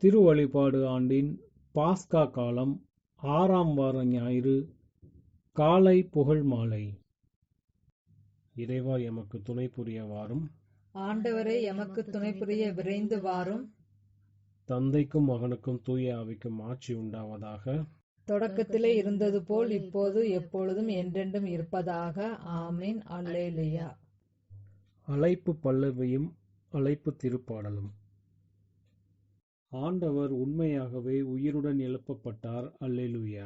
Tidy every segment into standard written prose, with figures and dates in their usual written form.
திருவழிபாடு ஆண்டின் பாஸ்கா காலம் 6ஆம் வார ஞாயிறு காலை புகழ் மாலை. இறைவா எமக்கு துணை புரிய வாரும். ஆண்டவரே எமக்கு துணை புரிய விரைந்து வாரும். தந்தைக்கும் மகனுக்கும் தூய ஆவிக்கும் ஆட்சி உண்டாவதாக. தொடக்கத்திலே இருந்தது போல் இப்போது எப்பொழுதும் என்றென்றும் இருப்பதாக. ஆமீன். அல்லேலூயா. அழைப்பு பல்லவியும் அழைப்பு திருப்பாடலும். ஆண்டவர் உண்மையாகவே உயிருடன் எழுப்பப்பட்டார். அல்லேலூயா.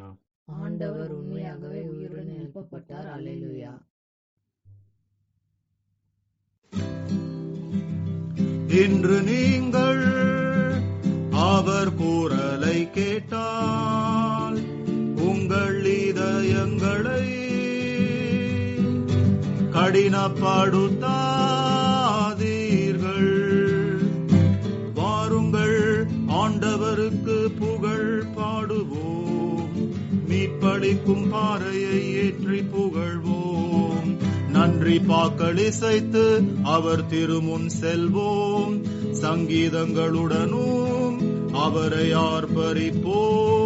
ஆண்டவர் உண்மையாகவே உயிருடன் எழுப்பப்பட்டார். அல்லேலூயா. இன்று நீங்கள் அவர் குரலை கேட்டால் உங்கள் இதயங்களை கடினப்படுத்தாதீர்கள். வாருங்கள், ஆண்டவருக்கு புகழ் பாடுவோம். மீட்பளிக்கும் பாறையை ஏற்றி புகழ்வோம். நன்றி பாக்கள் இசைத்து அவர் திருமுன் செல்வோம். சங்கீதங்களுடனும் அவரை ஆர்ப்பரிப்போம்.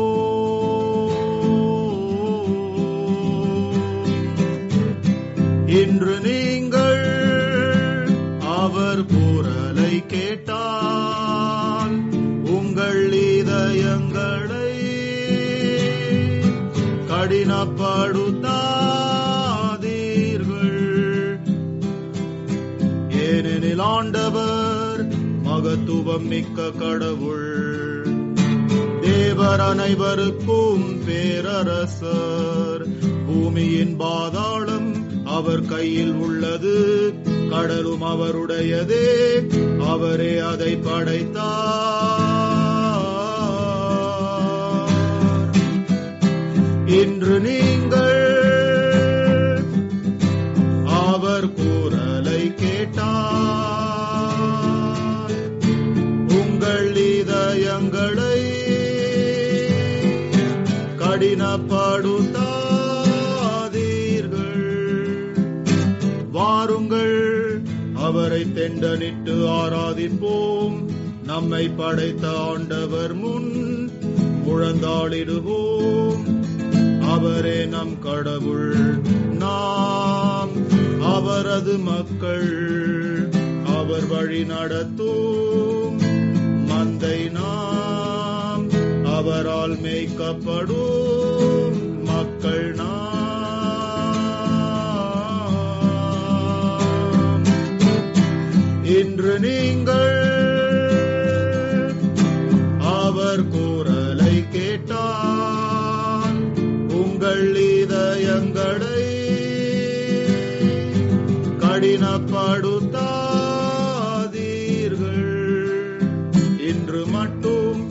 இன்று நீங்கள் அவர் குரலை கேட்டால் உங்கள் இதயங்களை கடினப்படுத்தாதீர்கள். ஏனெனில் ஆண்டவர் மகத்துவம் மிக்க கடவுள், தேவர் அனைவருக்கும் பேரரசர். பூமியின் பாதாளம் அவர் கையில் உள்ளது, கடலும் அவருடையதே, அவரே அதை படைத்தார். இன்று நீங்கள் அவர் குரலை கேட்டால் உங்கள் இதயங்களை கடினப்படுத்தாதீர்கள். வாருங்கள், அவரை தெண்டனிட்டு ஆராதிப்போம். நம்மை படைத்த ஆண்டவர் முன் முழந்தாளிடுவோம். அவரே நம் கடவுள், நாம் அவரது மக்கள். அவர் வழி நடத்தும் மந்தை நாம், அவரால் மேய்க்கப்படும் மக்கள் நாம். இன்று நீங்கள் அவர் குரலை கேட்டால் உங்கள் இதயங்களை கடினப்படுத்தாதீர்கள். இன்று மட்டும்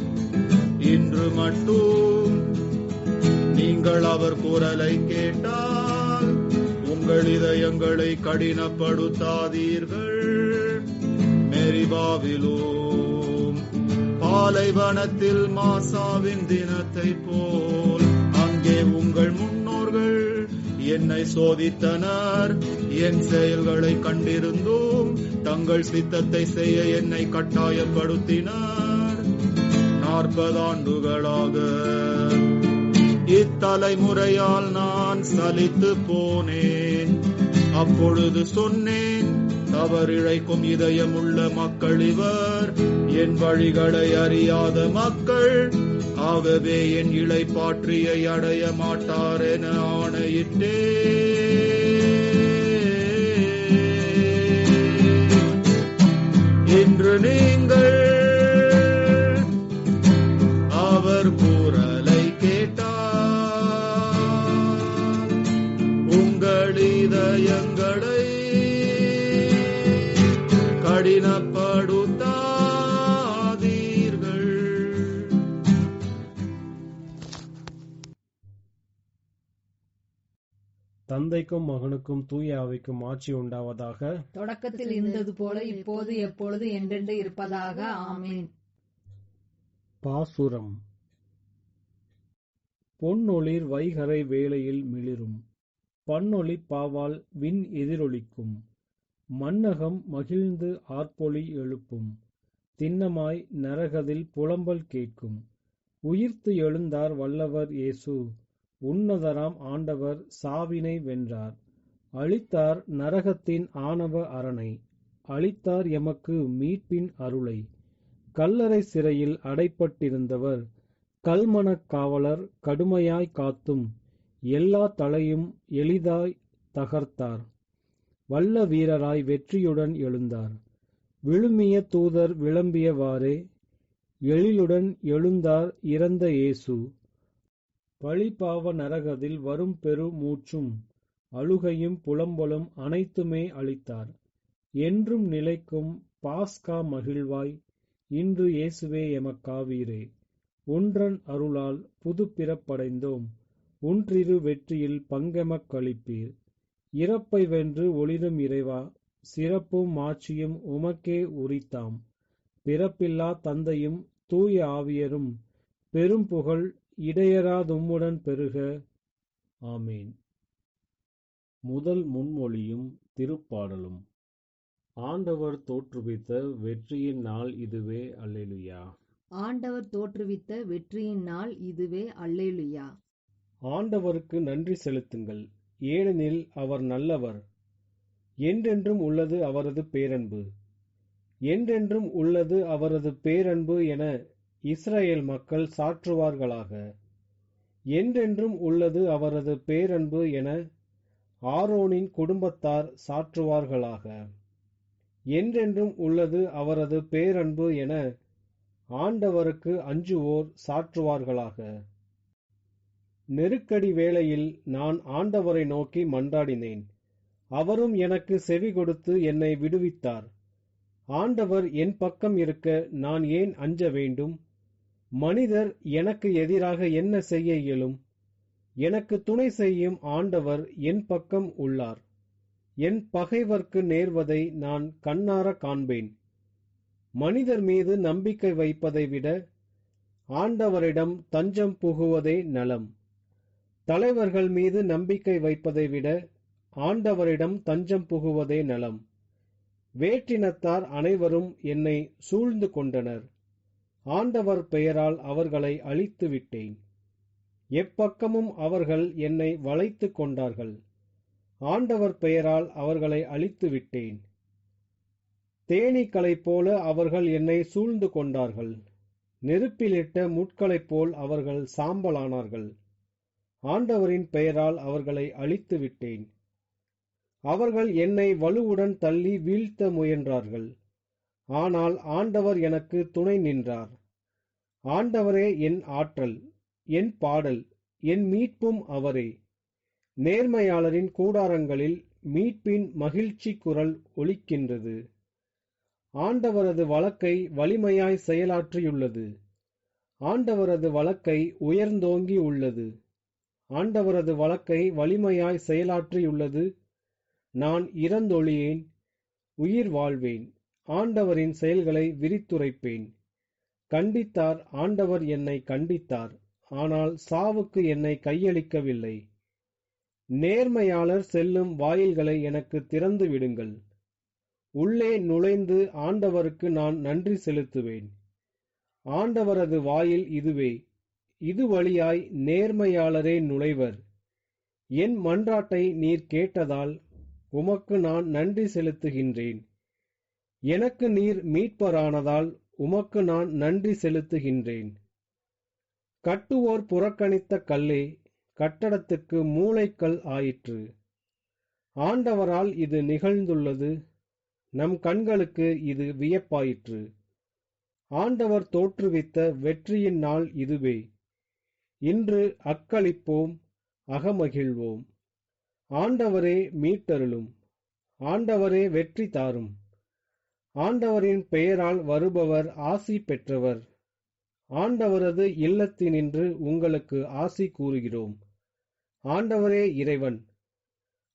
நீங்கள் அவர் குரலை கேட்டால் உங்கள் இதயங்களை கடினப்படுத்தாதீர்கள். மெரிபாவிலும் பாலைவனத்தில் மாசாவின் தினத்தை போல் அங்கே உங்கள் முன்னோர்கள் என்னை சோதித்தனர். என் செயல்களை கண்டிருந்தும் தங்கள் சித்தத்தை செய்ய என்னை கட்டாயப்படுத்தினர். 40 ஆண்டுகளாக இத்தலைமுறையால் நான் சலித்து போனேன். அப்பொழுது சொன்னேன், தவறிழைக்கும் இதயமுள்ள மக்கள் இவர், என் வழிகளை அறியாத மக்கள். ஆகவே என் இளைப்பாற்றியை அடைய மாட்டார் என ஆணையிட்டே. இன்று நீங்கள் அவர் குரலை கேட்டால் உங்கள் இதயங்களை கடினப்படுத்தாதீர்கள். தந்தைக்கும் மகனுக்கும் தூய ஆவிக்கும் ஆட்சி உண்டாவதாக. தொடக்கத்தில் இருந்தது போல இப்போது எப்பொழுது என்றென்று இருப்பதாக. ஆமீன். பாசுரம். பொன்னொளிர் வைகரை வேளையில் மிளிரும், பன்னொளி பாவால் விண் எதிரொலிக்கும். மண்ணகம் மகிழ்ந்து ஆர்ப்பொலி எழுப்பும். திண்ணமாய் நரகத்தில் புலம்பல் கேட்கும். உயிர்த்து எழுந்தார் வல்லவர் இயேசு, உன்னதராம் ஆண்டவர் சாவினை வென்றார். அளித்தார் நரகத்தின் ஆணவ அரணை, அளித்தார் எமக்கு மீட்பின் அருளை. கல்லறை சிறையில் அடைப்பட்டிருந்தவர் கல்மனக் காவலர் கடுமையாய் காத்தும், எல்லா தலையும் எளிதாய் தகர்த்தார். வல்ல வீரராய் வெற்றியுடன் எழுந்தார். விழுமிய தூதர் விளம்பியவாறே எழிலுடன் எழுந்தார் இறந்த இயேசு. பழிபாவ நரகத்தில் வரும் பெரு மூச்சும் அழுகையும் புலம்பலும் அனைத்துமே அளித்தார். என்றும் நிலைக்கும் பாஸ்கா மகிழ்வாய் இன்று இயேசுவே எமக்காவீரே. ஒன்றன் அருளால் புது பிறப்படைந்தோம், ஒன்றிரு வெற்றியில் பங்கெமக் களிப்பீர். இறப்பை வென்று ஒளிரும் இறைவா, சிறப்பும் மாட்சியும் உமக்கே உரித்தாம். பிறப்பில்லா தந்தையும் தூய ஆவியரும் பெரும் புகழ் இடையராதும்முடன் பெருக. ஆமேன். முதல் முன்மொழியும் திருப்பாடலும். ஆண்டவர் தோற்றுவித்த வெற்றியின் நாள் இதுவே, அல்லேலுயா. ஆண்டவர் தோற்றுவித்த வெற்றியின் நாள் இதுவே, அல்லேலுயா. ஆண்டவருக்கு நன்றி செலுத்துங்கள், ஏனெனில் அவர் நல்லவர். என்றென்றும் உள்ளது அவரது பேரன்பு. என்றென்றும் உள்ளது அவரது பேரன்பு என இஸ்ரவேல் மக்கள் சாற்றுவார்களாக. என்றென்றும் உள்ளது அவரது பேரன்பு என ஆரோனின் குடும்பத்தார் சாற்றுவார்களாக. என்றென்றும் உள்ளது அவரது பேரன்பு என ஆண்டவருக்கு அஞ்சுவோர் சாற்றுவார்களாக. நெருக்கடி வேளையில் நான் ஆண்டவரை நோக்கி மன்றாடினேன். அவரும் எனக்கு செவி கொடுத்து என்னை விடுவித்தார். ஆண்டவர் என் பக்கம் இருக்க நான் ஏன் அஞ்ச வேண்டும்? மனிதர் எனக்கு எதிராக என்ன செய்ய இயலும்? எனக்கு துணை செய்யும் ஆண்டவர் என் பக்கம் உள்ளார். என் பகைவர்க்கு நேர்வதை நான் கண்ணார காண்பேன். மனிதர் மீது நம்பிக்கை வைப்பதை விட ஆண்டவரிடம் தஞ்சம் புகுவதே நலம். தலைவர்கள் மீது நம்பிக்கை வைப்பதை விட ஆண்டவரிடம் தஞ்சம் புகுவதே நலம். வேற்றினத்தார் அனைவரும் என்னை சூழ்ந்து கொண்டனர். ஆண்டவர் பெயரால் அவர்களை அழித்து விட்டேன். எப்பக்கமும் அவர்கள் என்னை வளைத்து கொண்டார்கள். ஆண்டவர் பெயரால் அவர்களை அழித்து விட்டேன். தேனீக்களைப் போல அவர்கள் என்னை சூழ்ந்து கொண்டார்கள். நெருப்பிலிட்ட முட்களைப் போல் அவர்கள் சாம்பலானார்கள். ஆண்டவரின் பெயரால் அவர்களை அழித்து விட்டேன். அவர்கள் என்னை வலுவுடன் தள்ளி வீழ்த்த முயன்றார்கள். ஆனால் ஆண்டவர் எனக்கு துணை நின்றார். ஆண்டவரே என் ஆற்றல், என் பாடல், என் மீட்பும் அவரே. நேர்மையாளரின் கூடாரங்களில் மீட்பின் மகிழ்ச்சி குரல் ஒலிக்கின்றது. ஆண்டவரது வழக்கை வலிமையாய் செயலாற்றியுள்ளது. ஆண்டவரது வழக்கை உயர்ந்தோங்கி உள்ளது. ஆண்டவரது வழக்கை வலிமையாய் செயலாற்றியுள்ளது. நான் இறந்தொழியேன், உயிர் வாழ்வேன். ஆண்டவரின் செயல்களை விரித்துரைப்பேன். கண்டித்தார், ஆண்டவர் என்னை கண்டித்தார். ஆனால் சாவுக்கு என்னை கையளிக்கவில்லை. நேர்மையாளர் செல்லும் வாயில்களை எனக்கு திறந்து விடுங்கள். உள்ளே நுழைந்து ஆண்டவருக்கு நான் நன்றி செலுத்துவேன். ஆண்டவரது வாயில் இதுவே. இது வழியாய் நேர்மையாளரே நுழைவர். என் மன்றாட்டை நீர் கேட்டதால் உமக்கு நான் நன்றி செலுத்துகின்றேன். எனக்கு நீர் மீட்பரானதால் உமக்கு நான் நன்றி செலுத்துகின்றேன். கட்டுவோர் புறக்கணித்த கல்லே கட்டடத்துக்கு மூலைக்கல் ஆயிற்று. ஆண்டவரால் இது நிகழ்ந்துள்ளது. நம் கண்களுக்கு இது வியப்பாயிற்று. ஆண்டவர் தோற்றுவித்த வெற்றியின் நாள் இதுவே. இன்று அக்களிப்போம், அகமகிழ்வோம். ஆண்டவரே மீட்டருளும். ஆண்டவரே வெற்றி தாரும். ஆண்டவரின் பெயரால் வருபவர் ஆசி பெற்றவர். ஆண்டவரது இல்லத்தினின்று உங்களுக்கு ஆசி கூறுகிறோம். ஆண்டவரே இறைவன்.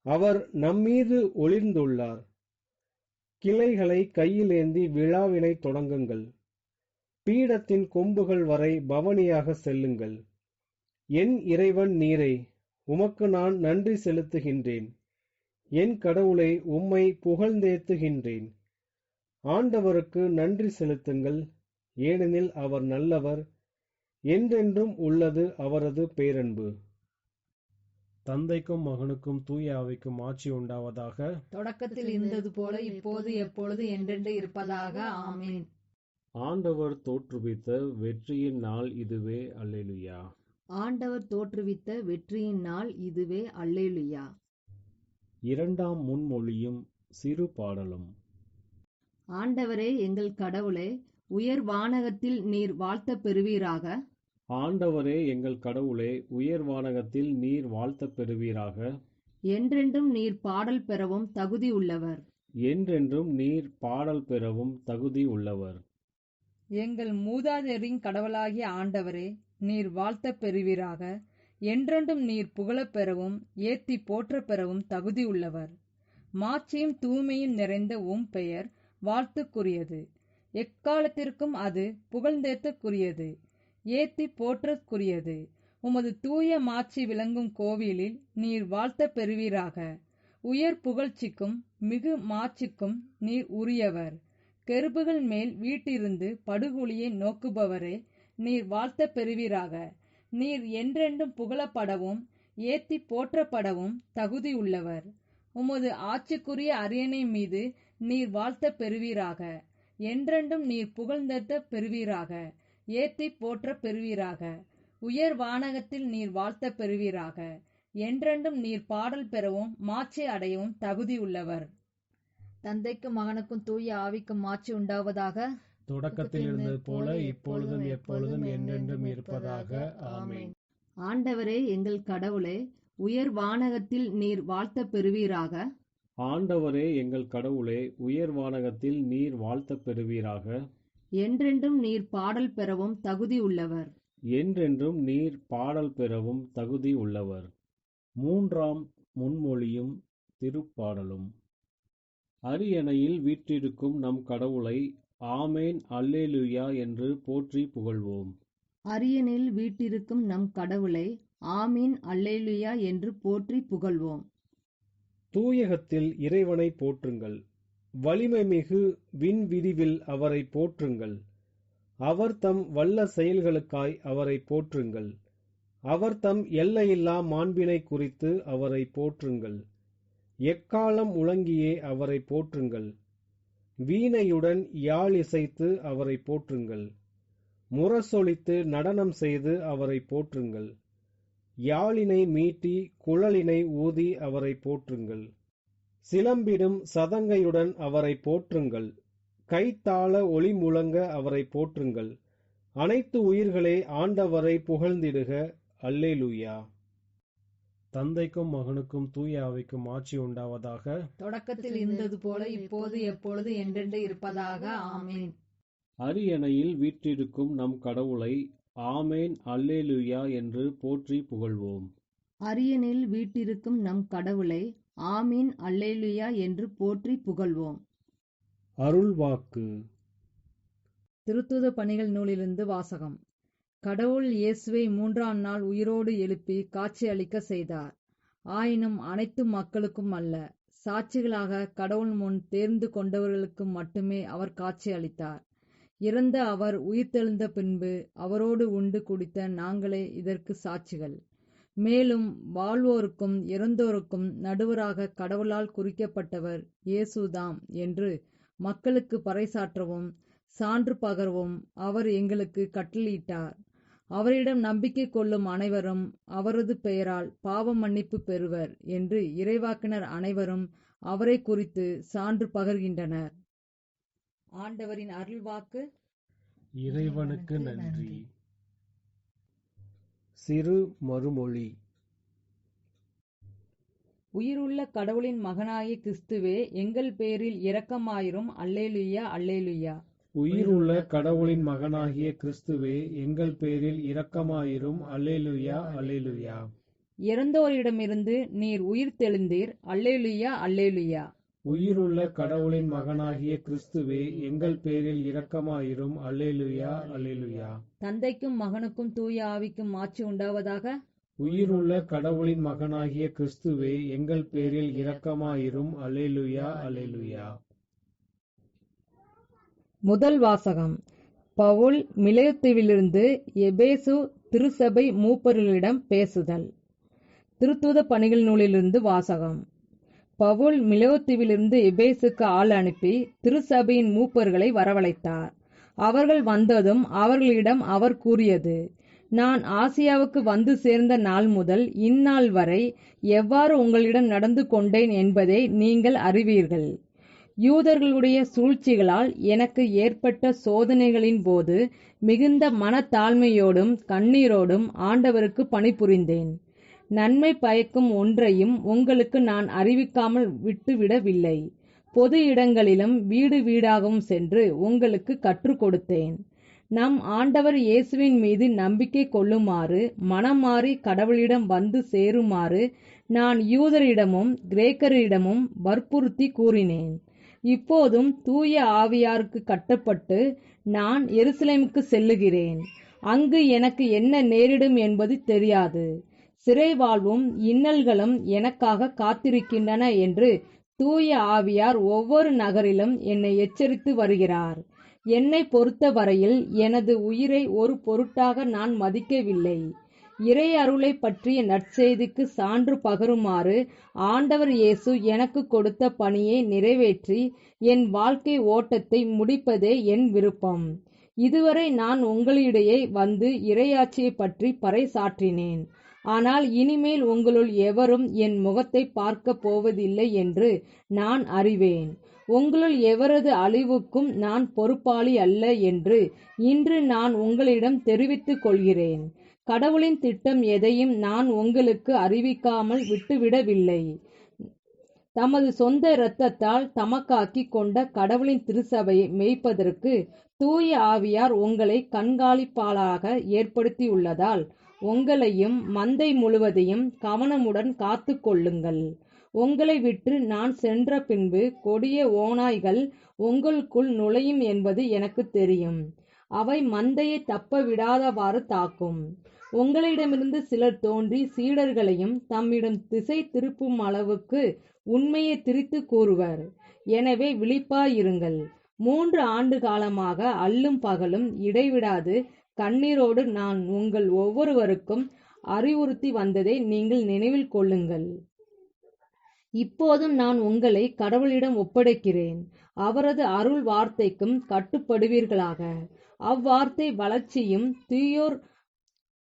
அவர் நம்மீது ஒளிர்ந்துள்ளார். கிளைகளை கையிலேந்தி விழாவினை தொடங்குங்கள். பீடத்தின் கொம்புகள் வரை பவனியாக செல்லுங்கள். என் இறைவன் நீரே, உமக்கு நான் நன்றி செலுத்துகின்றேன். என் கடவுளை உம்மை புகழ்ந்தேத்துகின்றேன். ஆண்டவருக்கு நன்றி செலுத்துங்கள், ஏனெனில் அவர் நல்லவர், என்றென்றும் உள்ளது அவரது பேரன்பு. தந்தைக்கும் மகனுக்கும் தூய ஆவிக்கும் ஆட்சி உண்டாவதாக. தொடக்கத்தில் இருந்தது போல இப்போது எப்பொழுது என்றென்று இருப்பதாக. ஆமென். ஆண்டவர் தோற்றுவித்த வெற்றியின் நாள் இதுவே. அல்லேலுயா. ஆண்டவர் தோற்றுவித்த வெற்றியின் நாள் இதுவே. அல்லேலுயா. இரண்டாம் முன்மொழியும் சிறு பாடலும். ஆண்டவரே எங்கள் கடவுளே, உயர் வானகத்தில் நீர் வாழ்த்தப் பெறுவீராக. ஆண்டவரே எங்கள் கடவுளே, உயர் வானகத்தில் நீர் வாழ்த்தப் பெறுவீராக. என்றென்றும் நீர் பாடல் பெறவும் தகுதி உள்ளவர். என்றென்றும் நீர் பாடல் பெறவும் தகுதி உள்ளவர். எங்கள் மூதாதையரின் கடவுளாகிய ஆண்டவரே, நீர் வாழ்த்தப் பெறுவீராக. என்றென்றும் நீர் புகழப் பெறவும் ஏத்தி போற்றப் பெறவும் தகுதி உள்ளவர். மாட்சியும் தூய்மையும் நிறைந்த உம் பெயர் வாழ்த்துக்குரியது. எக்காலத்திற்கும் அது புகழ்ந்தேத்தக்குரியது, ஏத்தி போற்றற்குரியது. உமது தூய மாட்சி விளங்கும் கோவிலில் நீர் வாழ்த்தப் பெறுவீராக. உயர் புகழ்ச்சிக்கும் மிகு மாட்சிக்கும் நீர் உரியவர். கெருபுகள் மேல் வீட்டிருந்து படுகுழியை நோக்குபவரே, நீர் வாழ்த்தப் பெறுவீராக. நீர் என்றென்றும் புகழப்படவும் ஏத்தி போற்றப்படவும் தகுதி உள்ளவர். உமது ஆட்சிக்குரிய அரியணை மீது நீர் வாழ்த்தப் பெறுவீராக. என்றென்றும் நீர் புகழ்ந்தேத்த பெறுவீராக, ஏத்தி போற்றப் பெறுவீராக. உயர் வானகத்தில் நீர் வாழ்த்தப் பெறுவீராக. என்றென்றும் நீர் பாடல் பெறவும் மாட்சி அடையவும் தகுதி உள்ளவர். தந்தைக்கும் மகனுக்கும் தூய ஆவிக்கும் ஆட்சி உண்டாவதாக. தொடக்கத்தில் இருந்தது போல இப்பொழுதும் எப்பொழுதும் என்றென்றும் இருப்பதாக. ஆமென். ஆண்டவரே எங்கள் கடவுளே, உயர் வானகத்தில் நீர் வாழ்த்தப் பெறுவீராக. ஆண்டவரே எங்கள் கடவுளே, உயர் வானகத்தில் நீர் வாழ்த்தப் பெறுவீராக. என்றென்றும் நீர் பாடல் பெறவும் தகுதி உள்ளவர். என்றென்றும் நீர் பாடல் பெறவும் தகுதி உள்ளவர். மூன்றாம் முன்மொழியும் திருப்பாடலும். அரியணையில் வீற்றிருக்கும் நம் கடவுளை ஆமேன் அல்லேலுயா என்று போற்றி புகழ்வோம். அரியணையில் வீற்றிருக்கும் நம் கடவுளை ஆமீன் அல்லேலுயா என்று போற்றி புகழ்வோம். தூயகத்தில் இறைவனை போற்றுங்கள், வலிமை மிகு விண்விரிவில் அவரை போற்றுங்கள். அவர் தம் வல்ல செயல்களுக்காய் அவரை போற்றுங்கள். அவர் தம் எல்லையில்லா மாண்பினை குறித்து அவரை போற்றுங்கள். எக்காலம் முழங்கியே அவரை போற்றுங்கள். வீணையுடன் யாழ் இசைத்து அவரை போற்றுங்கள். முரசொலித்து நடனம் செய்து அவரை போற்றுங்கள். யாழினை மீட்டி குழலினை ஊதி அவரை போற்றுங்கள். சிலம்பிடும் சதங்கையுடன் அவரை போற்றுங்கள். கைத்தாள ஒளி முழங்க அவரை போற்றுங்கள். அனைத்து உயிர்களே ஆண்டவரை புகழ்ந்திடுக. அல்லேலுயா. தந்தைக்கும் மகனுக்கும் தூய ஆவிக்கும் ஆட்சி உண்டாவதாக. தொடக்கத்தில் இருந்தது போல இப்போது எப்பொழுது என்றென்று இருப்பதாக. ஆமீன். அரியணையில் வீற்றிருக்கும் நம் கடவுளை ஆமேன் அல்லேலுயா என்று போற்றி புகழ்வோம். அரியணையில் வீற்றிருக்கும் நம் கடவுளை ஆமீன் அல்லேலுயா என்று போற்றி புகழ்வோம். அருள்வாக்கு. திருத்தூத பணிகள் நூலிலிருந்து வாசகம். கடவுள் இயேசுவை 3ஆம் நாள் உயிரோடு எழுப்பி காட்சி அளிக்க செய்தார். ஆயினும் அனைத்து மக்களுக்கும் அல்ல, சாட்சிகளாக கடவுள் முன் தேர்ந்து கொண்டவர்களுக்கு மட்டுமே அவர் காட்சி அளித்தார். இறந்த அவர் உயிர்த்தெழுந்த பின்பு அவரோடு உண்டு குடித்த நாங்களே இதற்கு சாட்சிகள். மேலும் வாழ்வோருக்கும் இறந்தோருக்கும் நடுவராக கடவுளால் குறிக்கப்பட்டவர் இயேசுதாம் என்று மக்களுக்கு பறைசாற்றவும் சான்று பகரவும் அவர் எங்களுக்கு கட்டளையிட்டார். அவரிடம் நம்பிக்கை கொள்ளும் அனைவரும் அவரது பெயரால் பாவ மன்னிப்பு பெறுவர் என்று இறைவாக்கினர் அனைவரும் அவரை குறித்து சான்று பகர்கின்றனர். ஆண்டவரின் அருள்வாக்கு. இறைவனுக்கு நன்றி. சிறு மறுமொழி. உயிருள்ள கடவுளின் மகனாகிய கிறிஸ்துவே, எங்கள் பேரில் இரக்கமாயிரும். அல்லேலுயா அல்லேலுயா. உயிருள்ள கடவுளின் மகனாகிய கிறிஸ்துவே, எங்கள் பேரில் இரக்கமாயிரும். அல்லேலுயா அல்லேலுயா. இறந்தோரிடமிருந்து நீர் உயிர் தெழுந்தீர். அல்லேலுயா அல்லேலுயா. உயிருள்ள கடவுளின் மகனாகிய கிறிஸ்துவே, எங்கள் பேரில் இரக்கமாயிரும். அல்லேலுயா அல்லேலுயா. தந்தைக்கும் மகனுக்கும் தூய ஆவிக்கும் ஆட்சி உண்டாவதாக. உயிருள்ள கடவுளின் மகனாகிய கிறிஸ்துவே, எங்கள் பேரில் இரக்கமாயிரும். அல்லேலுயா அல்லேலுயா. முதல் வாசகம். பவுல் மிலேத்துவிலிருந்து எபேசு திருச்சபை மூப்பர்களிடம் பேசுதல். திருத்தூத பணிகள் நூலிலிருந்து வாசகம். பவுல் மிலேத்துவிலிருந்து எபேசுக்கு ஆள் அனுப்பி திருச்சபையின் மூப்பர்களை வரவழைத்தார். அவர்கள் வந்ததும் அவர்களிடம் அவர் கூறியது: நான் ஆசியாவுக்கு வந்து சேர்ந்த நாள் முதல் இந்நாள் வரை எவ்வாறு உங்களிடம் நடந்து கொண்டேன் என்பதை நீங்கள் அறிவீர்கள். யூதர்களுடைய சூழ்ச்சிகளால் எனக்கு ஏற்பட்ட சோதனைகளின் போது மிகுந்த மனத்தாழ்மையோடும் கண்ணீரோடும் ஆண்டவருக்கு பணிபுரிந்தேன். நன்மை பயக்கும் ஒன்றையும் உங்களுக்கு நான் அறிவிக்காமல் விட்டுவிடவில்லை. பொது இடங்களிலும் வீடு வீடாகவும் சென்று உங்களுக்கு கற்றுக் கொடுத்தேன். நம் ஆண்டவர் இயேசுவின் மீது நம்பிக்கை கொள்ளுமாறு மனமாறி கடவுளிடம் வந்து சேருமாறு நான் யூதரிடமும் கிரேக்கரிடமும் வற்புறுத்தி கூறினேன். இப்போதும் தூய ஆவியாருக்கு கட்டப்பட்டு நான் எருசலேமுக்கு செல்லுகிறேன். அங்கு எனக்கு என்ன நேரிடும் என்பது தெரியாது. சிறை வாழ்வும் இன்னல்களும் எனக்காக காத்திருக்கின்றன என்று தூய ஆவியார் ஒவ்வொரு நகரிலும் என்னை எச்சரித்து வருகிறார். என்னை பொறுத்த வரையில் எனது உயிரை ஒரு பொருட்டாக நான் மதிக்கவில்லை. இறை அருளை பற்றிய நற்செய்திக்கு சான்று பகருமாறு ஆண்டவர் இயேசு எனக்கு கொடுத்த பணியை நிறைவேற்றி என் வாழ்க்கை ஓட்டத்தை முடிப்பதே என் விருப்பம். இதுவரை நான் உங்களிடையே வந்து இறையாட்சியை பற்றி பறைசாற்றினேன். ஆனால் இனிமேல் உங்களுள் எவரும் என் முகத்தை பார்க்க போவதில்லை என்று நான் அறிவேன். உங்களுள் எவரது அழிவுக்கும் நான் பொறுப்பாளி அல்ல என்று இன்று நான் உங்களிடம் தெரிவித்துக் கொள்கிறேன். கடவுளின் திட்டம் எதையும் நான் உங்களுக்கு அறிவிக்காமல் விட்டுவிடவில்லை. தமது சொந்த இரத்தத்தால் தமக்காக்கி கொண்ட கடவுளின் திருச்சபையை மேய்ப்பதற்கு தூய ஆவியார் உங்களை கண்காணிப்பாளராக ஏற்படுத்தியுள்ளதால் உங்களையும் மந்தை முழுவதையும் கவனமுடன் காத்து கொள்ளுங்கள். உங்களை விட்டு நான் சென்ற பின்பு கொடிய ஓநாய்கள் உங்களுக்குள் நுழையும் என்பது எனக்கு தெரியும். அவை மந்தையை தப்ப விடாதவாறு தாக்கும். உங்களிடமிருந்து சிலர் தோன்றி சீடர்களையும் தம்மிடம் திசை திருப்பும் அளவுக்கு உண்மையை திரித்து கூறுவர். எனவே விழிப்பாயிருங்கள். 3 ஆண்டு காலமாக அல்லும் பகலும் இடைவிடாது கண்ணீரோடு நான் உங்கள் ஒவ்வொருவருக்கும் அறிவுறுத்தி வந்ததை நீங்கள் நினைவில் கொள்ளுங்கள். இப்போதும் நான் உங்களை கடவுளிடம் ஒப்படைக்கிறேன். அவரது அருள் வார்த்தைக்கும் கட்டுப்படுவீர்களாக. அவ்வார்த்தை வளர்ச்சியும்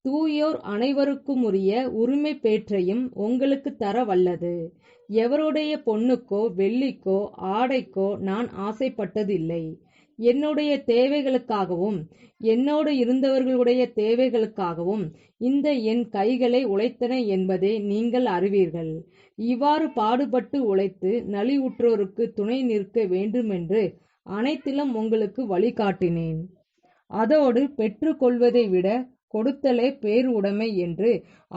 தூயோர் அனைவருக்குமுரிய உரிமை பேற்றையும் உங்களுக்கு தர வல்லது. எவருடைய பொன்னுக்கோ வெள்ளிக்கோ ஆடைக்கோ நான் ஆசைப்பட்டதில்லை. என்னுடைய தேவைகளுக்காகவும் என்னோடு இருந்தவர்களுடைய தேவைகளுக்காகவும் இந்த என் கைகளை உழைத்தன என்பதை நீங்கள் அறிவீர்கள். இவ்வாறு பாடுபட்டு உழைத்து நலிவுற்றோருக்கு துணை நிற்க வேண்டுமென்று அனைத்திலும் உங்களுக்கு வழிகாட்டினேன். அதோடு பெற்றுக்கொள்வதை விட கொடுத்தலே பேர் உடைமை என்று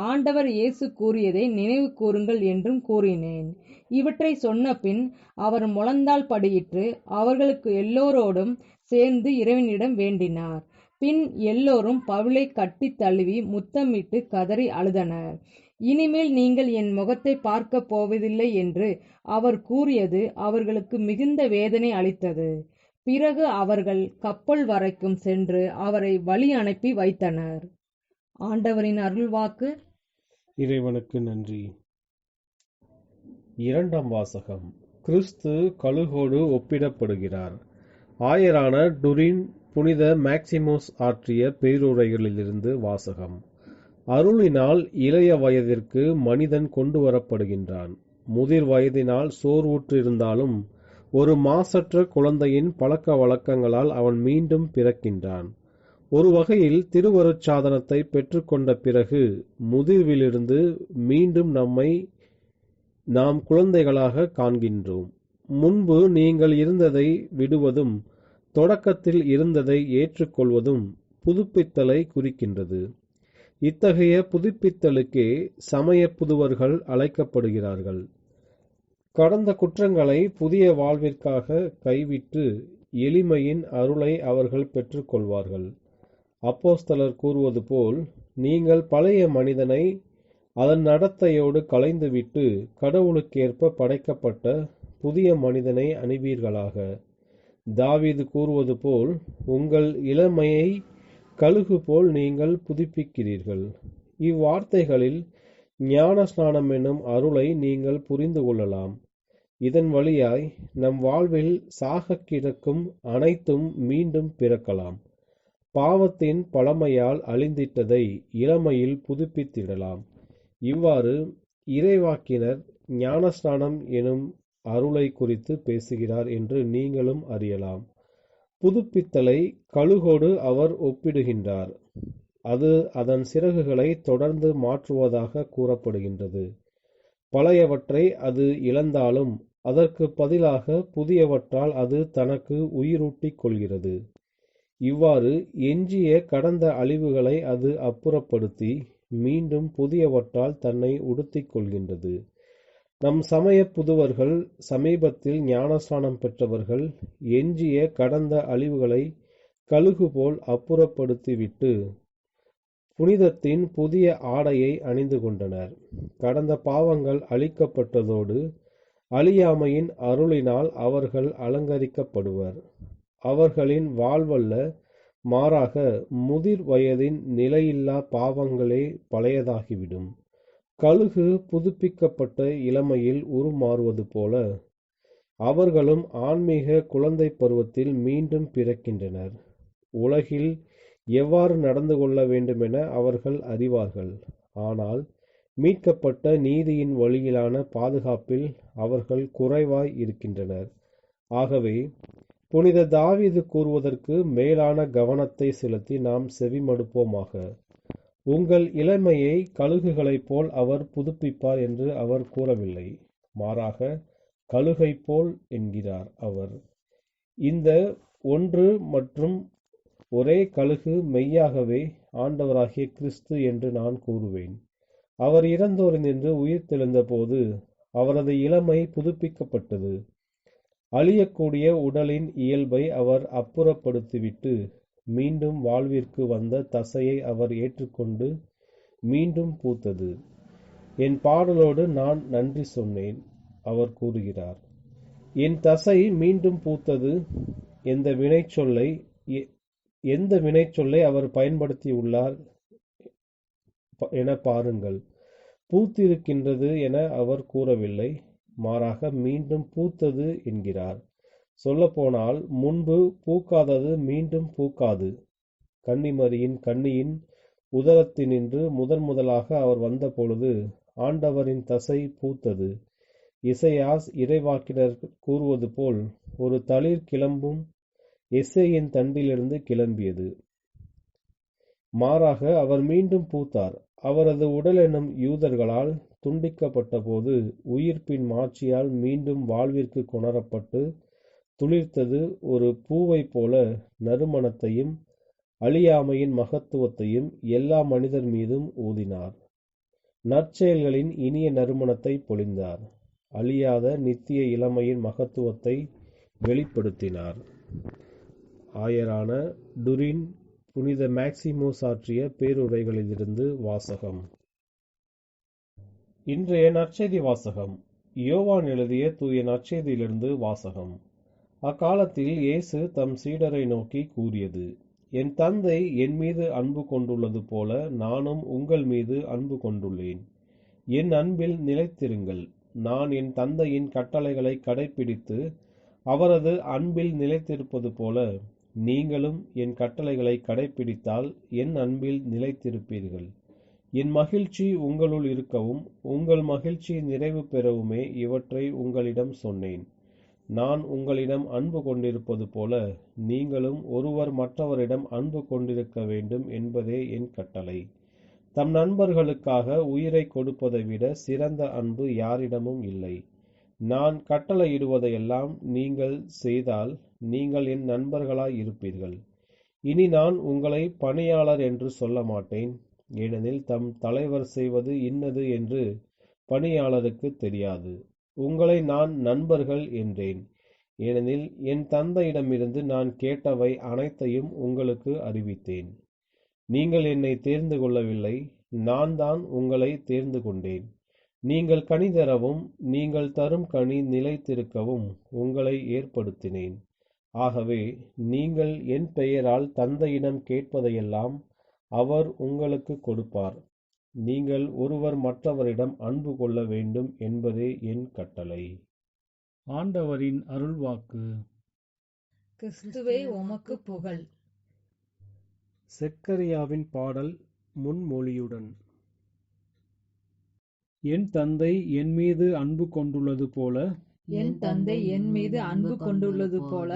ஆண்டவர் இயேசு கூறியதை நினைவு கூறுங்கள் என்றும் கூறினேன். இவற்றை சொன்ன பின் அவர் முழந்தாள் படியிட்டு அவர்களுக்கு எல்லோரோடும் சேர்ந்து இறைவனிடம் வேண்டினார். பின் எல்லோரும் பவுலை கட்டி தழுவி முத்தமிட்டு கதறி அழுதனர். இனிமேல் நீங்கள் என் முகத்தை பார்க்க போவதில்லை என்று அவர் கூறியது அவர்களுக்கு மிகுந்த வேதனை அளித்தது. பிறகு அவர்கள் கப்பல் வரைக்கும் சென்று அவரை வழி அனுப்பி வைத்தனர். ஆண்டவரின் அருள்வாக்கு. இறைவனுக்கு நன்றி. இரண்டாம் வாசகம். கிறிஸ்து கழுகோடு ஒப்பிடப்படுகிறார். ஆயரான டுரின் புனித மேக்சிமோஸ் ஆற்றிய பேருரைகளிலிருந்து வாசகம். அருளினால் இளைய வயதிற்கு மனிதன் கொண்டு வரப்படுகின்றான். முதிர் வயதினால் சோர்வுற்றிருந்தாலும் ஒரு மாசற்ற குழந்தையின் பழக்க வழக்கங்களால் அவன் மீண்டும் பிறக்கின்றான். ஒரு வகையில் திருவருட்சாதனத்தை பெற்றுக்கொண்ட பிறகு முதிர்விலிருந்து மீண்டும் நாம் குழந்தைகளாக காண்கின்றோம். முன்பு நீங்கள் இருந்ததை விடுவதும் தொடக்கத்தில் இருந்ததை ஏற்றுக்கொள்வதும் புதுப்பித்தலை குறிக்கின்றது. இத்தகைய புதுப்பித்தலுக்கே சமய புதுவர்கள் அழைக்கப்படுகிறார்கள். கடந்த குற்றங்களை புதிய வாழ்விற்காக கைவிட்டு எளிமையின் அருளை அவர்கள் பெற்றுக்கொள்வார்கள். அப்போஸ்தலர் கூறுவது போல், நீங்கள் பழைய மனிதனை அதன் நடத்தையோடு களைந்துவிட்டு கடவுளுக்கேற்ப படைக்கப்பட்ட புதிய மனிதனை அணிவீர்களாக. தாவீது கூறுவது போல், உங்கள் இளமையை கழுகு போல் நீங்கள் புதுப்பிக்கிறீர்கள். இவ்வார்த்தைகளில் ஞானஸ்நானம் என்னும் அருளை நீங்கள் புரிந்து கொள்ளலாம். இதன் வழியாய் நம் வாழ்வில் சாகக் கிடக்கும் அனைத்தும் மீண்டும் பிறக்கலாம். பாவத்தின் பழமையால் அழிந்திட்டதை இளமையில் புதுப்பித்திடலாம். இவ்வாறு இறைவாக்கினர் ஞானஸ்நானம் எனும் அருளை குறித்து பேசுகிறார் என்று நீங்களும் அறியலாம். புதுப்பித்தலை கழுகோடு அவர் ஒப்பிடுகின்றார். அது அதன் சிறகுகளை தொடர்ந்து மாற்றுவதாக கூறப்படுகின்றது. பழையவற்றை அது இழந்தாலும் அதற்கு பதிலாக புதியவற்றால் அது தனக்கு உயிரூட்டிக் கொள்கிறது. இவ்வாறு எஞ்சிய கடந்த அழிவுகளை அது அப்புறப்படுத்தி மீண்டும் புதியவற்றால் தன்னை உடுத்திக் கொள்கின்றது. நம் சமய புதுவர்கள், சமீபத்தில் ஞானஸ்நானம் பெற்றவர்கள் எஞ்சிய கடந்த அழிவுகளை கழுகு போல் அப்புறப்படுத்திவிட்டு புனிதத்தின் புதிய ஆடையை அணிந்து கொண்டனர். கடந்த பாவங்கள் அழிக்கப்பட்டதோடு அழியாமையின் அருளினால் அவர்கள் அலங்கரிக்கப்படுவர். அவர்களின் வாழ்வல்ல, மாறாக முதிர் வயதின் நிலையில்லா பாவங்களே பழையதாகிவிடும். கழுகு புதுப்பிக்கப்பட்ட இளமையில் உருமாறுவது போல அவர்களும் ஆன்மீக குழந்தை பருவத்தில் மீண்டும் பிறக்கின்றனர். உலகில் எவ்வாறு நடந்து கொள்ள வேண்டுமென அவர்கள் அறிவார்கள். ஆனால் மீட்கப்பட்ட நீதியின் வழியிலான பாதுகாப்பில் அவர்கள் குறைவாய் இருக்கின்றனர். ஆகவே புனித தாவீது கூறுவதற்கு மேலான கவனத்தை செலுத்தி நாம் செவிமடுப்போமாக. உங்கள் இளமையை கழுகுகளைப் போல் அவர் புதுப்பிப்பார் என்று அவர் கூறவில்லை. மாறாக கழுகை போல் என்கிறார் அவர். இந்த ஒன்று மற்றும் ஒரே கழுகு மெய்யாகவே ஆண்டவராகிய கிறிஸ்து என்று நான் கூறுவேன். அவர் இறந்தோரினின்று உயிர்த்தெழுந்த போது அவரது இளமை புதுப்பிக்கப்பட்டது. அழியக்கூடிய உடலின் இயல்பை அவர் அப்புறப்படுத்திவிட்டு மீண்டும் வாழ்விற்கு வந்த தசையை அவர் ஏற்றுக்கொண்டு மீண்டும் பூத்தது. என் பாடலோடு நான் நன்றி சொன்னேன், அவர் கூறுகிறார். என் தசை மீண்டும் பூத்தது. எந்த வினைச்சொல்லை அவர் பயன்படுத்தியுள்ளார் என பாருங்கள். பூத்திருக்கின்றது என அவர் கூறவில்லை, மாறாக மீண்டும் பூத்தது என்கிறார். சொல்லப்போனால் முன்பு பூக்காதது மீண்டும் பூக்காது. கன்னிமரியின் கண்ணியின் உதரத்தினின்று முதலாக அவர் வந்த பொழுது ஆண்டவரின் தசை பூத்தது. இசையாஸ் இறைவாக்கினர் கூறுவது போல் ஒரு தளிர் கிளம்பும் எசேயின் தண்டிலிருந்து கிளம்பியது. மாறாக அவர் மீண்டும் பூத்தார். அவரது உடல் எனும் யூதர்களால் துண்டிக்கப்பட்ட போது உயிர்ப்பின் மாட்சியால் மீண்டும் வாழ்விற்கு கொணரப்பட்டு துளிர்த்தது. ஒரு பூவை போல நறுமணத்தையும் அழியாமையின் மகத்துவத்தையும் எல்லா மனிதர் மீதும் ஊதினார். நற்செயல்களின் இனிய நறுமணத்தை பொழிந்தார். அழியாத நித்திய இளமையின் மகத்துவத்தை வெளிப்படுத்தினார். ஆயரான டுரின் புனித மேக்சிமோஸ் ஆற்றிய பேருரைகளிலிருந்து வாசகம். இன்றைய நற்செய்தி வாசகம். யோவான் எழுதிய தூய நற்செய்தியிலிருந்து வாசகம். அக்காலத்தில் இயேசு தம் சீடரை நோக்கி கூறியது: என் தந்தை என் மீது அன்பு கொண்டுள்ளது போல நானும் உங்கள் மீது அன்பு கொண்டுள்ளேன். என் அன்பில் நிலைத்திருங்கள். நான் என் தந்தையின் கட்டளைகளை கடைப்பிடித்து அவரது அன்பில் நிலைத்திருப்பது போல நீங்களும் என் கட்டளைகளை கடைப்பிடித்தால் என் அன்பில் நிலைத்திருப்பீர்கள். என் மகிழ்ச்சி உங்களுள் இருக்கவும் உங்கள் மகிழ்ச்சி நிறைவு பெறவுமே இவற்றை உங்களிடம் சொன்னேன். நான் உங்களிடம் அன்பு கொண்டிருப்பது போல நீங்களும் ஒருவர் மற்றவரிடம் அன்பு கொண்டிருக்க வேண்டும் என்பதே என் கட்டளை. தம் நண்பர்களுக்காக உயிரை கொடுப்பதை விட சிறந்த அன்பு யாரிடமும் இல்லை. நான் கட்டளையிடுவதையெல்லாம் நீங்கள் செய்தால் நீங்கள் என் நண்பர்களாய் இருப்பீர்கள். இனி நான் உங்களை பணியாளர் என்று சொல்ல மாட்டேன், ஏனெனில் தம் தலைவர் செய்வது இன்னது என்று பணியாளருக்கு தெரியாது. உங்களை நான் நண்பர்கள் என்றேன், ஏனெனில் என் தந்தையிடமிருந்து நான் கேட்டவை அனைத்தையும் உங்களுக்கு அறிவித்தேன். நீங்கள் என்னை தேர்ந்து கொள்ளவில்லை, நான் தான் உங்களை தேர்ந்து கொண்டேன். நீங்கள் கனி தரவும் நீங்கள் தரும் கனி நிலைத்திருக்கவும் உங்களை ஏற்படுத்தினேன். ஆகவே நீங்கள் என் பெயரால் தந்தையிடம் கேட்பதையெல்லாம் அவர் உங்களுக்கு கொடுப்பார். நீங்கள் ஒருவர் மற்றவரிடம் அன்பு கொள்ள வேண்டும் என்பதே என் கட்டளை. ஆண்டவரின் அருள்வாக்கு. கிறிஸ்துவே உமக்கு புகழ். செக்கரியாவின் பாடல் முன்மொழியுடன். என் தந்தை என் மீது அன்பு கொண்டுள்ளது போல, என் தந்தை என் மீது அன்பு கொண்டுள்ளது போல,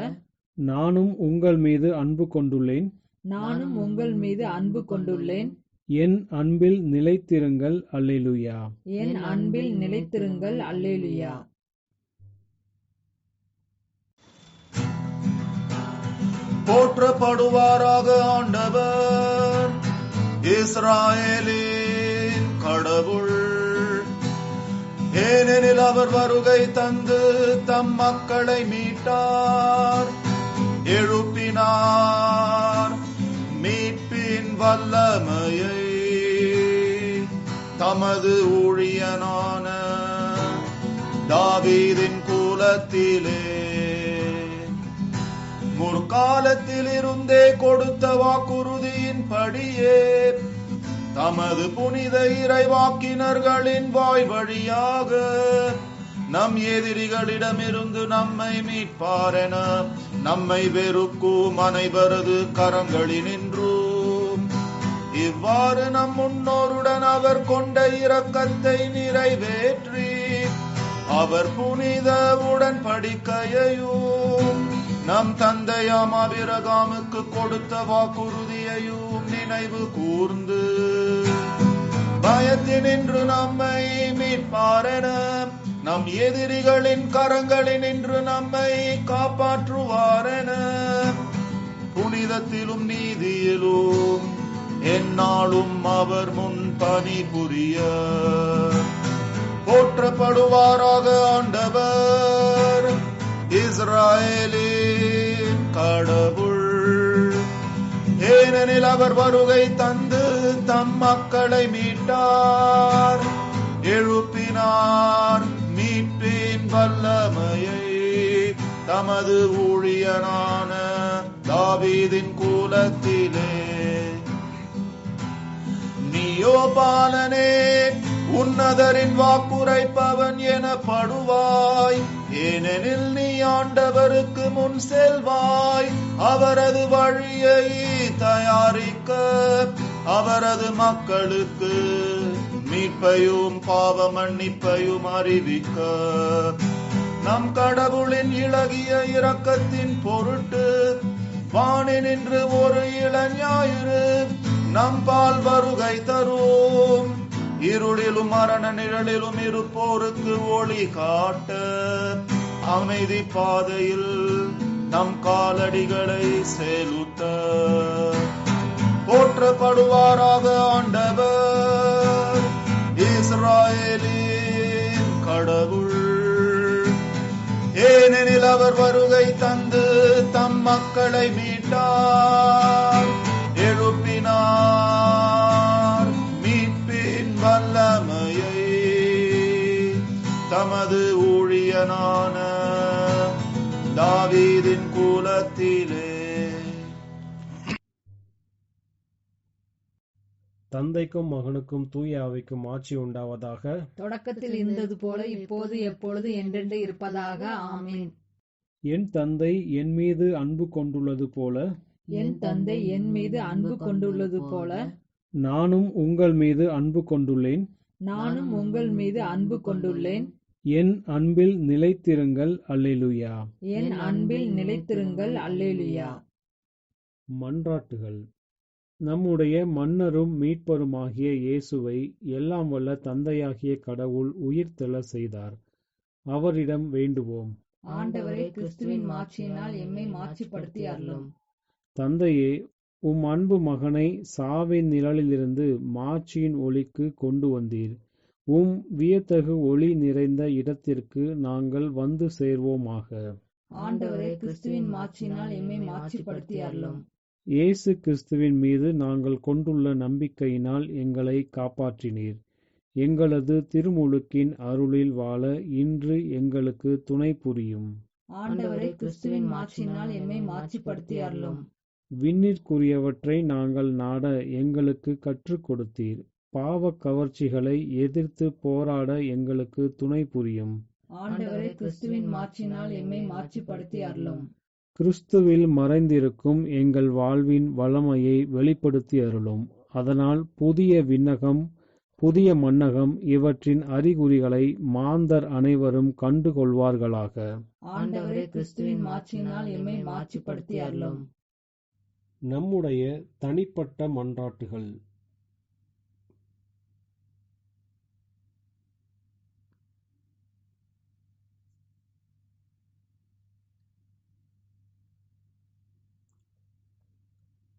நானும் உங்கள் மீது அன்பு கொண்டுள்ளேன். நானும் உங்கள் மீது அன்பு கொண்டுள்ளேன். என் அன்பில் நிலைத்திருங்கள். அல்லேலூயா. என் அன்பில் நிலைத்திருங்கள். அல்லேலூயா. போற்றப்படுவாராக ஆண்டவர், இஸ்ராயேலின் கடவுள். ஏனெனில் அவர் வருகை தந்து தம் மக்களை மீட்டார், எழுப்பினார் மீட்பின் வல்லமையை. தமது ஊழியனான தாவீதின் குலத்திலே முற்காலத்தில் இருந்தே கொடுத்த வாக்குறுதியின் படியே தமது புனித இறைவாக்கினர்களின் வாய் வழியாக நம் எதிரிகளிடமிருந்து நம்மை மீட்பாரென நம்மை வெறுக்கும் அனைவரது கரங்களினின்றும் இவ்வாறு நம் முன்னோருடன் அவர் கொண்ட இரக்கத்தை நிறைவேற்றி அவர் புனித உடன்படிக்கையையும் நம் தந்தையாம் ஆபிரகாமுக்கு கொடுத்த வாக்குறுதியையும் நினைவு கூர்ந்து பயத்தினின்று நம்மை மீட்பாரென நம் எதிரிகளின் கரங்களினின்று நம்மை காப்பாற்றுவாரென புனிதத்திலும் நீதியிலும் எந்நாளும் அவர் முன் பணிபுரிய போற்றப்படுவாராக ஆண்டவர், இஸ்ராயேலின் கடவுள். ஏனெனில் அவர் வருகை தந்து தம் மக்களை மீட்டார், எழுப்பினார் மீட்பின் வல்லமையை. தமது ஊழியனான தாவீதின் குலத்திலே நீயோ பாலனே உன்னதரின் வாக்குரைப்பவன் எனப்படுவாய். ஏனெனில் நீ ஆண்டவருக்கு முன் செல்வாய், அவரது வழியை தயாரிக்க, அவரது மக்களுக்கு மீட்பையும் பாவ மன்னிப்பையும் அறிவிக்க. நம் கடவுளின் இளகிய இரக்கத்தின் பொருட்டு வானினின்று ஒரு இளஞாயிறு நம் பால் வருகை தரும். இருளிலும் மரண நிழலிலும் இருப்போருக்கு ஒளி காட்ட, அமைதி பாதையில் நம் காலடிகளை செலுத்த போற்றப்படுவாராக ஆண்டவர், இஸ்ராயேலின் கடவுள். ஏனெனில் அவர் வருகை தந்து தம் மக்களை மீட்டார், எழுப்பினார் மீட்பின் வல்லமையை. தமது ஊழியனான தாவீதின் குலத்திலே. தந்தைக்கும் மகனுக்கும் தூய ஆவிக்கும் ஆட்சி உண்டாவதாக. தொடக்கத்தில் இருந்தது போல இப்போது எப்பொழுது என்றென்று இருப்பதாக. ஆமீன். என் தந்தை என் மீது அன்பு கொண்டுள்ளது போல, என் தந்தை என் மீது அன்பு கொண்டுள்ளது போல, நானும் உங்கள் மீது அன்பு கொண்டுள்ளேன். நானும் உங்கள் மீது அன்பு கொண்டுள்ளேன். என் அன்பில் நிலைத்திருங்கள். அல்லேலூயா. என் அன்பில் நிலைத்திருங்கள். அல்லேலூயா. மன்றாட்டுகள். நம்முடைய மன்னரும் மீட்பருமாகிய இயேசுவை எல்லாம் வல்ல தந்தையாகிய கடவுள் உயிர்த்தெழ செய்தார். அவரிடம் வேண்டுவோம். ஆண்டவரே, கிறிஸ்துவின் மாட்சியினால் எம்மை மாட்சிப்படுத்தி அருளும். தந்தையே, உம் அன்பு மகனை சாவின் நிழலிலிருந்து மாட்சியின் ஒளிக்கு கொண்டு வந்தீர். உம் வியத்தகு ஒளி நிறைந்த இடத்திற்கு நாங்கள் வந்து சேர்வோமாக. ஆண்டவரே, கிறிஸ்துவின் மாட்சியினால் எம்மை மாட்சிப்படுத்தி அருளும். இயேசு கிறிஸ்துவின் மீது நாங்கள் கொண்டுள்ள நம்பிக்கையினால் எங்களை காப்பாற்றினீர். எங்களது திருமுழுக்கின் அருளில் வாழ இன்று எங்களுக்கு துணை புரியும். ஆண்டவரே, கிறிஸ்துவின் மாட்சியினால் எம்மை மாட்சிப்படுத்தி அருளும். விண்ணிற்குரியவற்றை நாங்கள் நாட எங்களுக்கு கற்றுக் கொடுத்தீர். பாவக் கவர்ச்சிகளை எதிர்த்து போராட எங்களுக்கு துணை புரியும். ஆண்டவரே, கிறிஸ்துவின் மாட்சியினால் எம்மை மாட்சிப்படுத்தி அருளும். கிறிஸ்துவில் மறைந்திருக்கும் எங்கள் வாழ்வின் வல்லமையை வெளிப்படுத்தி அருளும். அதனால் புதிய விண்ணகம், புதிய மண்ணகம் இவற்றின் அறிகுறிகளை மாந்தர் அனைவரும் கண்டுகொள்வார்களாக. ஆண்டவரே, கிறிஸ்துவின் மாட்சியினால் எம்மை மாட்சிப்படுத்தி அருளும். நம்முடைய தனிப்பட்ட மன்றாட்டுகள்.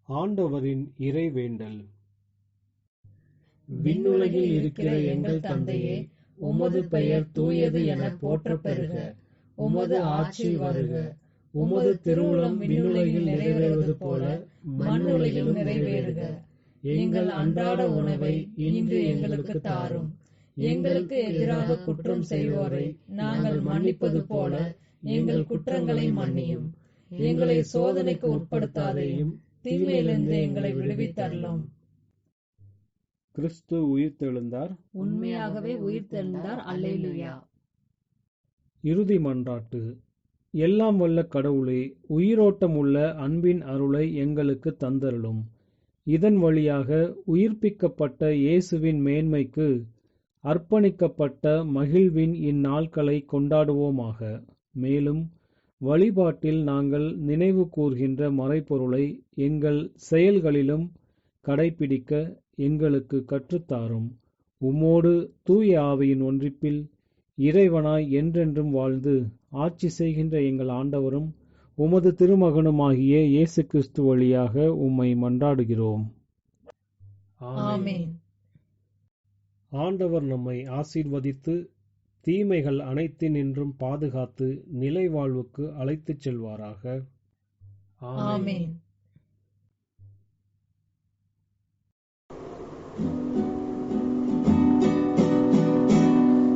ஆண்டவரின் இறைவேண்டல். விண்ணுலகில் இருக்கிற எங்கள் தந்தையே, உமது பெயர் தூயது என போற்றப் பெறுக. உமது ஆட்சி வருக. உமது திருவுளம் விண்ணுலகில் நிறைவேறுவது போல மண்ணுலகிலும் நிறைவேறுக. எங்கள் அன்றாட உணவை இன்று எங்களுக்கு தாரும். எங்களுக்கு எதிராக குற்றம் செய்வோரை நாங்கள் மன்னிப்பது போல எங்கள் குற்றங்களை மன்னியும். எங்களை சோதனைக்கு உட்படுத்தாதையும் தீமையிலிருந்து எங்களை விடுவித்தருளும். கிறிஸ்து உயிர்த்தெழுந்தார். உண்மையாகவே உயிர்த்தெழுந்தார். அல்லேலூயா. இறுதி மன்றாட்டு. எல்லாம் வல்ல கடவுளே, உயிரோட்டம் உள்ள அன்பின் அருளை எங்களுக்கு தந்தருளும். இதன் வழியாக உயிர்ப்பிக்கப்பட்ட இயேசுவின் மேன்மைக்கு அர்ப்பணிக்கப்பட்ட மகிழ்வின் இந்நாட்களை கொண்டாடுவோமாக. மேலும் வழிபாட்டில் நாங்கள் நினைவு கூர்கின்ற மறைபொருளை எங்கள் செயல்களிலும் கடைபிடிக்க எங்களுக்கு கற்றுத்தாரும். உம்மோடு தூய ஆவியின் ஒன்றிப்பில் இறைவனாய் என்றென்றும் வாழ்ந்து ஆட்சி செய்கின்ற எங்கள் ஆண்டவரும் உமது திருமகனுமாகிய இயேசு கிறிஸ்து வழியாக உம்மை மன்றாடுகிறோம். ஆமென். ஆண்டவர் நம்மை ஆசீர்வதித்து தீமைகள் அனைத்தினின்றும் பாதுகாத்து நிலை வாழ்வுக்கு அழைத்துச் செல்வாராக. ஆமென்.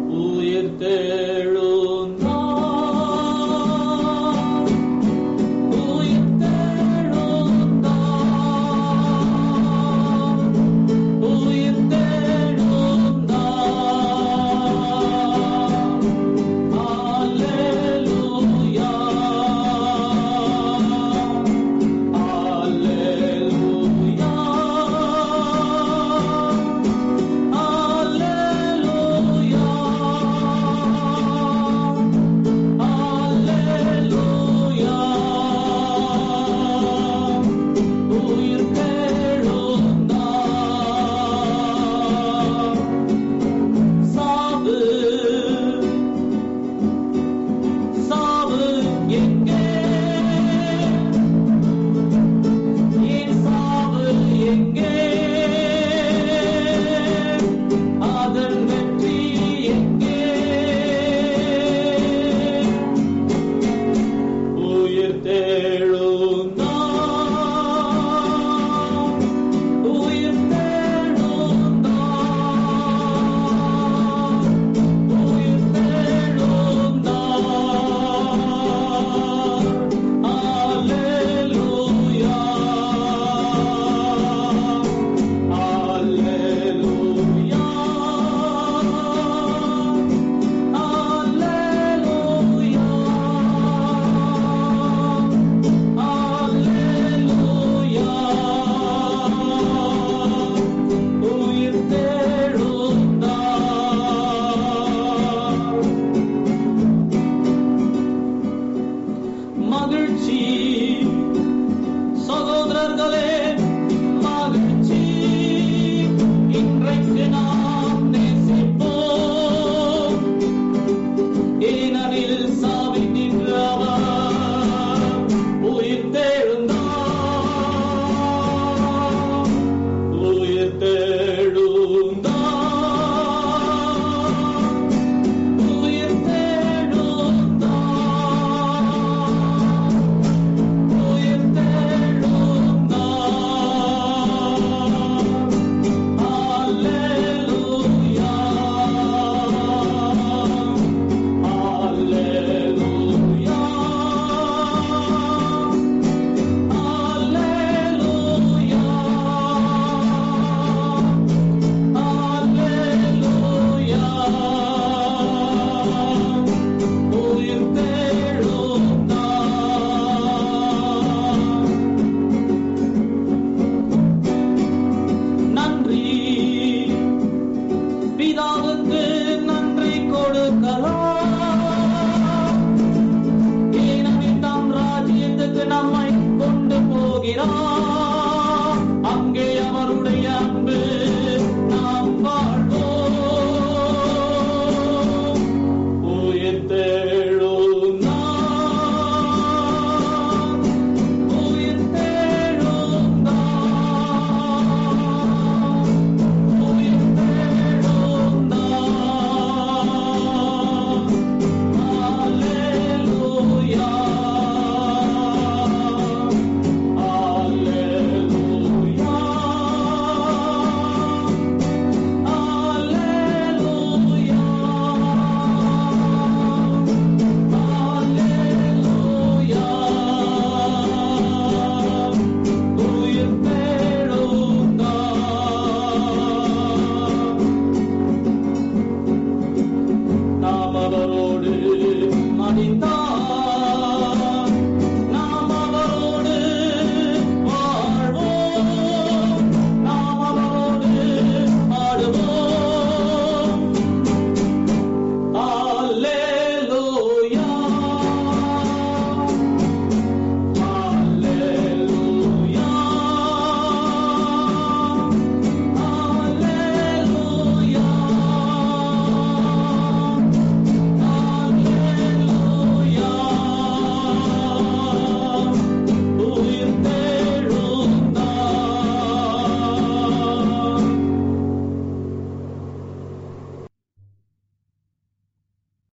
உயிர்த்தெழுந்த